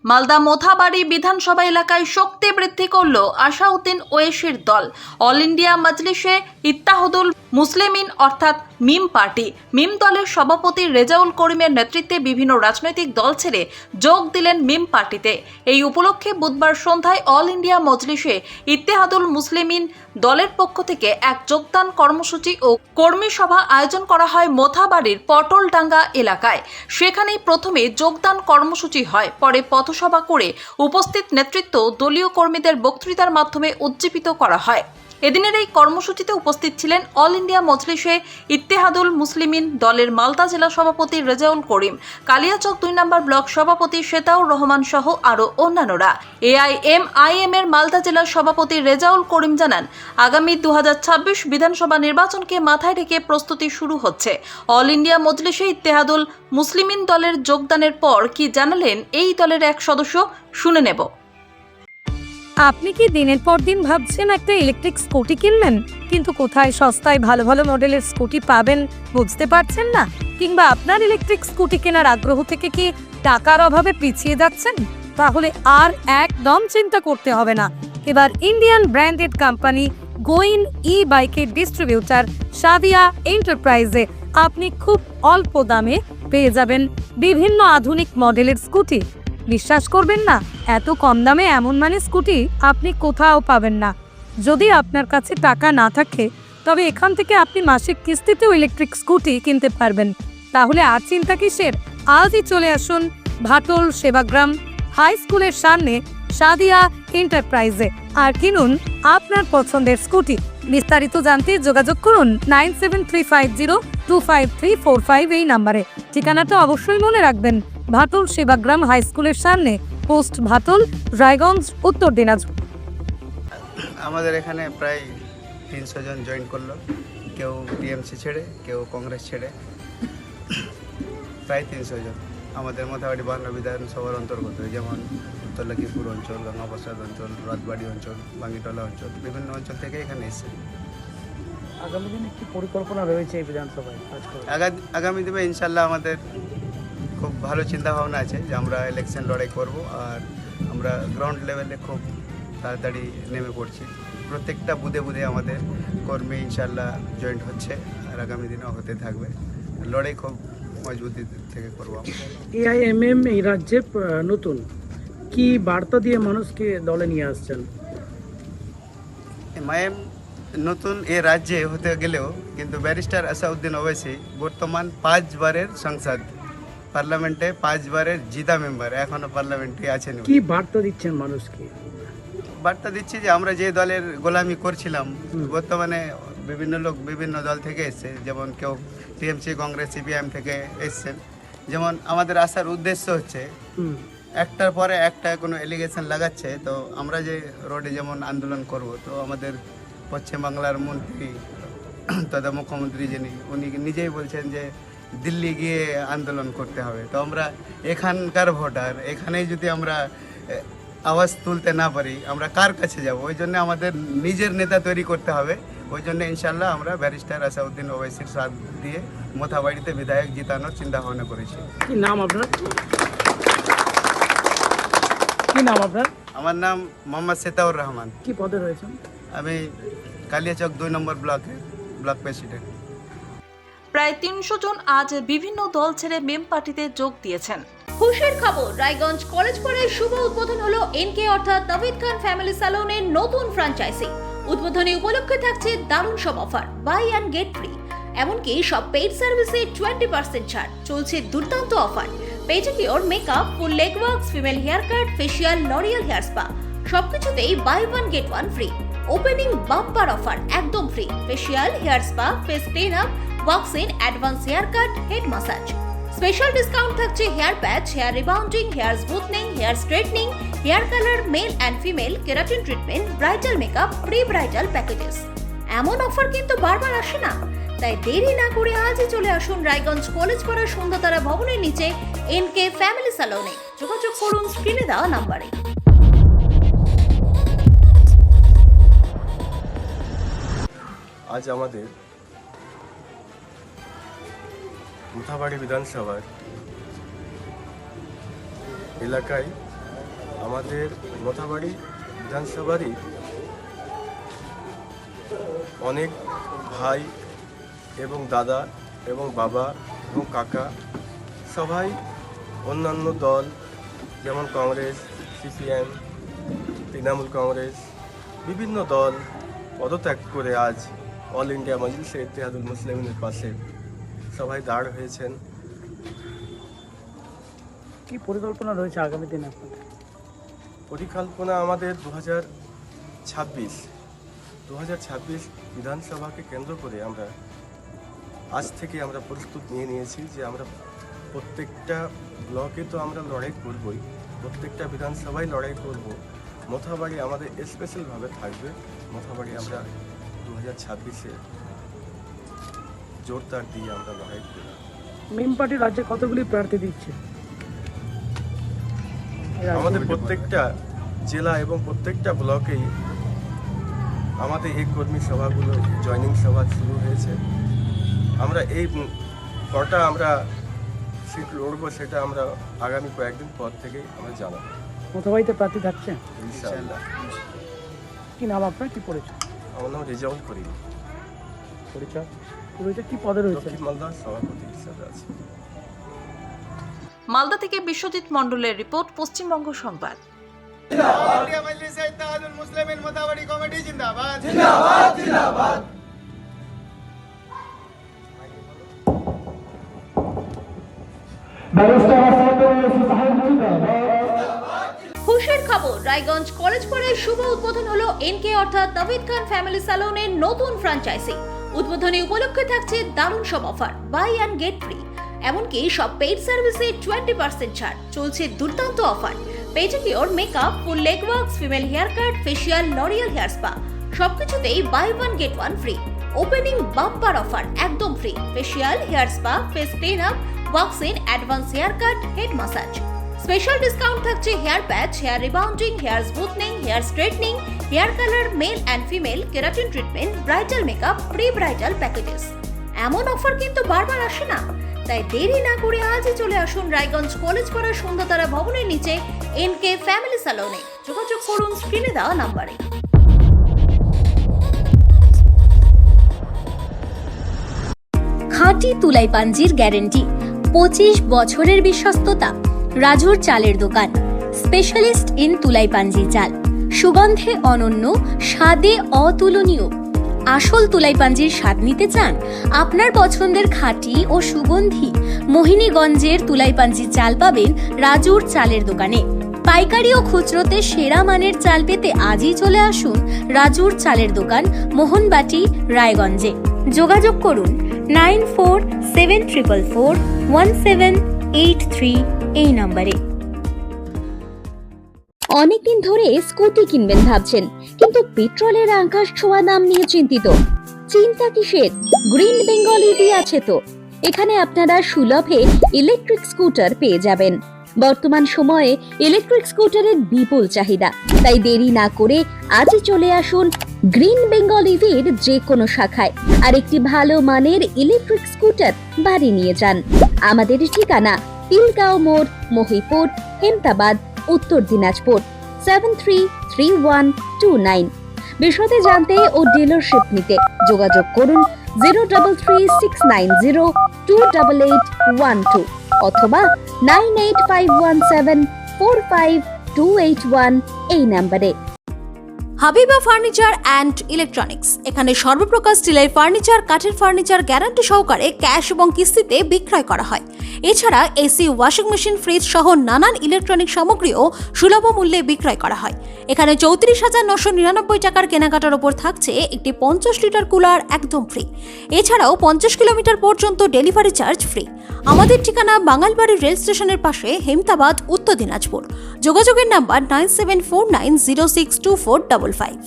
মালদা মোথাবাড়ি বিধানসভা এলাকায় শক্তি বৃদ্ধি করল আসাউদ্দিন ওয়েসির দল। অল ইন্ডিয়া মজলিসে ইত্তেহাদুল মুসলিমিন অর্থাৎ মিম পার্টি। মিম দলের সভাপতি রেজাউল করিমের নেতৃত্বে বিভিন্ন রাজনৈতিক দল ছেড়ে যোগ দিলেন মিম পার্টিতে। এই উপলক্ষে বুধবার সন্ধ্যায় অল ইন্ডিয়া মজলিসে ইত্তেহাদুল মুসলিমিন দলের পক্ষ থেকে এক যোগদান কর্মসূচি ও কর্মী সভা আয়োজন করা হয় মোথাবাড়ির পটলডাঙ্গা এলাকায়। সেখানেই প্রথমে যোগদান কর্মসূচি হয়, পরে পথসভা করে উপস্থিত নেতৃত্ব দলীয় কর্মীদের বক্তৃতার মাধ্যমে উজ্জীবিত করা হয়। এদিনের এই কর্মসূচিতে উপস্থিত ছিলেন অল ইন্ডিয়া মজলিসে ইত্তেহাদুল মুসলিমিন দলের মালদা জেলা সভাপতি রেজাউল করিম, কালিয়াচক 2 নম্বর ব্লক সভাপতি শেতাউর রহমান সহ আরও অন্যান্যরা। এআইএমআইএম এর মালদা জেলা সভাপতি রেজাউল করিম জানান, আগামী 2026 বিধানসভা নির্বাচনকে মাথায় রেখে প্রস্তুতি শুরু হচ্ছে। অল ইন্ডিয়া মজলিসে ইত্তেহাদুল মুসলিমিন দলের যোগদানের পর কি জানালেন এই দলের এক সদস্য, শুনে নেব। আপনি কি দিনের পর দিন ভাবছেন একটা ইলেকট্রিক স্কুটি কিনবেন, কিন্তু কোথায় সস্তায় ভালো ভালো মডেলের স্কুটি পাবেন বুঝতে পারছেন না? কিংবা আপনার ইলেকট্রিক স্কুটি কেনার আগ্রহ থেকে কি টাকার অভাবে পিছিয়ে যাচ্ছেন? তাহলে আর একদম চিন্তা করতে হবে না। এবার ইন্ডিয়ান ব্র্যান্ডেড কোম্পানি গোইন ই বাইকের ডিস্ট্রিবিউটার সাদিয়া এন্টারপ্রাইজে আপনি খুব অল্প দামে পেয়ে যাবেন বিভিন্ন আধুনিক মডেলের স্কুটি। বিশ্বাস করবেন না, এত কম দামে এমন স্কুটি আপনি কোথাও পাবেন না। যদি আপনার কাছে টাকা না থাকে তবে এখান থেকে আপনি মাসিক কিস্তিতেও ইলেকট্রিক স্কুটি কিনতে পারবেন। তাহলে আর চিন্তা কিসের? আজই চলে আসুন ভাটল সেবাগ্রাম হাই স্কুলের সামনে সাদিয়া এন্টারপ্রাইজে আর কিনুন আপনার পছন্দের স্কুটি। বিস্তারিত জানতে যোগাযোগ করুন 9735025345 এই নাম্বারে। ঠিকানাটা অবশ্যই মনে রাখবেন, ভাটল সেবাগ্রাম হাই স্কুলের সামনে, পোস্ট ভাটল, রায়গঞ্জ, উত্তর দিনাজপুর। আমাদের এখানে প্রায় 300 জন জয়েন করলো, কেউ টিএমসি ছেড়ে, কেউ কংগ্রেস ছেড়ে, প্রায় 300 জন আমাদের মোথাবাড়ি বাংলা বিধানসভার অন্তর্গত, যেমন উত্তর লক্ষ্মীপুর অঞ্চল, গঙ্গাপ্রসাদ অঞ্চল, রাজবাড়ি অঞ্চল, বাঙ্গিটলা অঞ্চল, বিভিন্ন অঞ্চল থেকে এখানে এসছে। আগামী দিনে কি পরিকল্পনা রয়েছে এই বিধানসভায়? আগামী দিনে ইনশাল্লাহ আমাদের খুব ভালো চিন্তা ভাবনা আছে যে আমরা ইলেকশন লড়াই করব, আর আমরা গ্রাউন্ড লেভেলে খুব তাড়াতাড়ি নেমে পড়ছি। প্রত্যেকটা বুধে বুধে আমাদের কর্মী ইনশাল্লাহ জয়েন্ট হচ্ছে, আর আগামী দিনেও হতে থাকবে। লড়াই খুব মজবুতি থেকে করব। এআইএমএম এই রাজ্যে নতুন, কি বার্তা দিয়ে মানুষকে দলে নিয়ে আসছেন? এমআইএম নতুন এ রাজ্যে হতে গেলেও কিন্তু ব্যারিস্টার আসাউদ্দিন ওয়েসি বর্তমান 5 বারের সংসদ, পার্লামেন্টে 5 বারের জিতা মেম্বার, এখনো পার্লামেন্টে আছেন। কি বার্তা দিচ্ছেন মানুষকে? বার্তা দিচ্ছি যে আমরা যে দলের গোলামি করছিলাম, বর্তমানে বিভিন্ন লোক বিভিন্ন দল থেকে এসছে, যেমন কেউ টিএমসি, কংগ্রেস, সিপিআইএম থেকে এসছেন। যেমন আমাদের আসার উদ্দেশ্য হচ্ছে একটার পরে একটা কোনো এলিগেশন লাগাচ্ছে, তো আমরা যে রোডে যেমন আন্দোলন করব, তো আমাদের পশ্চিমবাংলার মন্ত্রী তথা মুখ্যমন্ত্রী যিনি, উনি নিজেই বলছেন যে দিল্লি গিয়ে আন্দোলন করতে হবে। তো আমরা এখানকার ভোটার, এখানেই যদি আমরা আওয়াজ তুলতে না পারি, আমরা কার কাছে যাব? ওই জন্য আমাদের নিজের নেতা তৈরি করতে হবে। ওই জন্য ইনশাল্লাহ আমরা ব্যারিস্টার আসাউদ্দিন ওয়াইসির সাথ দিয়ে মোথাবাড়িতে বিধায়ক জিতানোর চিন্তা ভাবনা করেছি। কি নাম আপনার? কি নাম আপনার? আমার নাম মোহাম্মদ শেতাউর রহমান। কি পদে রয়েছেন? আমি কালিয়াচক 2 নম্বর ব্লকের ব্লক প্রেসিডেন্ট। প্রায় 300 জন আজ বিভিন্ন দল ছেড়ে মিম পার্টিতে যোগ দিয়েছেন। খুশির খবর, রায়গঞ্জ কলেজ পাড়ায় শুভ উদ্বোধন হলো এনকে অর্থাৎ নাভিদ খান ফ্যামিলি স্যালনের নতুন ফ্র্যাঞ্চাইজি। উদ্বোধনী উপলক্ষে থাকছে দারুণ সব offer, buy and get free, এমনকি সব পেইড সার্ভিসে 20% ছাড়। চলছে দুর্দান্ত offer, pedicure, makeup, full leg works, female haircut, facial, L'Oreal hair spa, সবকিছুতেই buy 1 get 1 free. Opening bumper offer একদম free, facial, hair spa, face clean up, waxing, advance haircut, head massage. Special discount থাকছে hair patch, hair rebounding, hair smoothening, hair straightening, hair colour, male and female, keratin treatment, bridal makeup, pre bridal packages. এমন offer কিন্তু বারবার আসে না, তাই দেরি না করে আজই চলে আসুন রায়গঞ্জ কলেজ পাড়া সন্ধ্যাতারা ভবনের নিচে এনকে ফ্যামিলি স্যালনে। যোগাযোগ করুন স্ক্রিনে দেওয়া নাম্বারে। আজ আমাদের মোথাবাড়ি বিধানসভার এলাকায় আমাদের মোথাবাড়ি বিধানসভারই অনেক ভাই এবং দাদা এবং বাবা এবং কাকা সবাই অন্যান্য দল যেমন কংগ্রেস, সিপিএম, তৃণমূল কংগ্রেস বিভিন্ন দল পদত্যাগ করে আজ অল ইন্ডিয়া মজলিসে ইত্তেহাদুল মুসলিমিনের পাশে সবাই দাঁড় হয়েছেন। কি পরিকল্পনা রয়েছে আগামী দিনে আপনাদের? পরিকল্পনা আমাদের 2026 বিধানসভাকে কেন্দ্র করে আমরা আজ থেকে আমরা প্রস্তুত নিয়েছি যে আমরা প্রত্যেকটা ব্লকে তো আমরা লড়াই করবই, প্রত্যেকটা বিধানসভায় লড়াই করব। মোথাবাড়ি আমাদের স্পেশালভাবে থাকবে। মোথাবাড়ি আমরা 2026-এ জোরদার দিয়ে আমরা লড়াই করব। মিম পার্টি রাজ্যে কতগুলি প্রার্থী দিচ্ছে? আমাদের প্রত্যেকটা জেলা এবং প্রত্যেকটা ব্লকেই আমাদের এই কর্মী সভাগুলো জয়নিং সভা শুরু হয়েছে। আমরা এই কটা আমরা সিট লড়বো সেটা আমরা আগামী কয়েকদিন পর থেকেই আমরা জানাবো মোথাবাড়িতে প্রার্থী থাকছে? ইনশাআল্লাহ। কি নাম আপনার, কি পরিচয়? আমার নাম রেজাউল করিম, পরিচয় কি পদে রয়েছে? দক্ষিণ মালদার সভাপতি হিসাবে আছে। মালদা থেকে বিশ্বজিৎ মণ্ডলের রিপোর্ট, পশ্চিমবঙ্গ সংবাদ। इंडिया मजलिस इत्तेहादुल मुस्लिमीन मोथाबाड़ी कमेटी जिंदाबाद जिंदाबाद जिंदाबाद। খুশির খবর, রায়গঞ্জ কলেজ পাড়ায় শুভ উদ্বোধন হলো এনকে অর্থাৎ নভেদ খান ফ্যামিলি স্যালনের নতুন ফ্র্যাঞ্চাইজি। উদ্বোধনী উপলক্ষে থাকছে দারুণ সব offer, buy and get free. এমনকি সব পেইড সার্ভিসে 20% ছাড়। চলছে দুর্দান্ত offer, pedicure, makeup, full leg works, female haircut, facial, L'Oreal hair spa সবকিছুতেই buy one get one free. Opening bumper offer একদম free. Facial, hair spa, face clean up, waxing, advance haircut, head massage. Special discount থাকছে hair patch, hair rebounding, hair smoothening, hair straightening, hair colour, male and female, keratin treatment, bridal makeup, pre bridal packages. এমন offer কিন্তু বারবার আসে না, তাই দেরি না করে আজই চলে আসুন রায়গঞ্জ কলেজ পাড়া সন্ধ্যাতারা ভবনের নিচে এনকে ফ্যামিলি স্যালনে। যোগাযোগ করুন স্ক্রিনে দেওয়া নাম্বারে। খাঁটি তুলাই পাঞ্জির গ্যারান্টি, 25 বছরের বিশ্বস্ততা। রাজুর চালের দোকান, স্পেশালিস্ট ইন তুলাই পাঞ্জি চাল, সুগন্ধে অনন্য, স্বাদে অতুলনীয়। আসল তুলাই পাঞ্জির স্বাদ নিতে চান? আপনার পছন্দের খাঁটি ও সুগন্ধি মোহিনীগঞ্জের তুলাই পাঞ্জি চাল পাবেন রাজুর চালের দোকানে। পাইকারি ও খুচরোতে সেরা মানের চাল পেতে আজই চলে আসুন রাজুর চালের দোকান, মোহনবাটি, রায়গঞ্জে। যোগাযোগ করুন 9474441783 এই নম্বরে। অনেকদিন ধরে স্কুটি কিনবেন ভাবছেন, কিন্তু পেট্রোলের আকাশ ছোঁয়া দাম নিয়ে চিন্তিত। চিন্তা কিসের? গ্রিন বেঙ্গল ইভি আছে তো। এখানে আপনারা সুলভে ইলেকট্রিক স্কুটার পেয়ে যাবেন। বর্তমান সময়ে ইলেকট্রিক স্কুটারের বিপুল চাহিদা, তাই দেরি না করে আজই চলে আসুন গ্রিন বেঙ্গল ইভির যে কোনো শাখায়, আর একটি ভালো মানের ইলেকট্রিক স্কুটার বাড়ি নিয়ে যান। আমাদের ঠিকানা তিলগাঁও মোড়, মহিপুর, হেমতাবাদ, উত্তর দিনাজপুর 733129। বিশদে জানতে ও ডিলারশিপ নিতে যোগাযোগ করুন 0369028812 অথবা 9851745281 এই নম্বরে। হাবিবা ফার্নিচার অ্যান্ড ইলেকট্রনিক্স, এখানে সর্বপ্রকার স্টিলের ফার্নিচার, কাঠের ফার্নিচার গ্যারান্টি সহকারে ক্যাশ এবং কিস্তিতে বিক্রয় করা হয়। এছাড়া এসি, ওয়াশিং মেশিন, ফ্রিজ সহ নানান ইলেকট্রনিক সামগ্রীও সুলভ মূল্যে বিক্রয় করা হয়। এখানে 34,999 টাকার কেনাকাটার ওপর থাকছে একটি 50 লিটার কুলার একদম ফ্রি। এছাড়াও 50 কিলোমিটার পর্যন্ত ডেলিভারি চার্জ ফ্রি। আমাদের ঠিকানা বাঙালবাড়ি রেল স্টেশনের পাশে, হেমতাবাদ, উত্তর দিনাজপুর। যোগাযোগের নাম্বার 9749062455।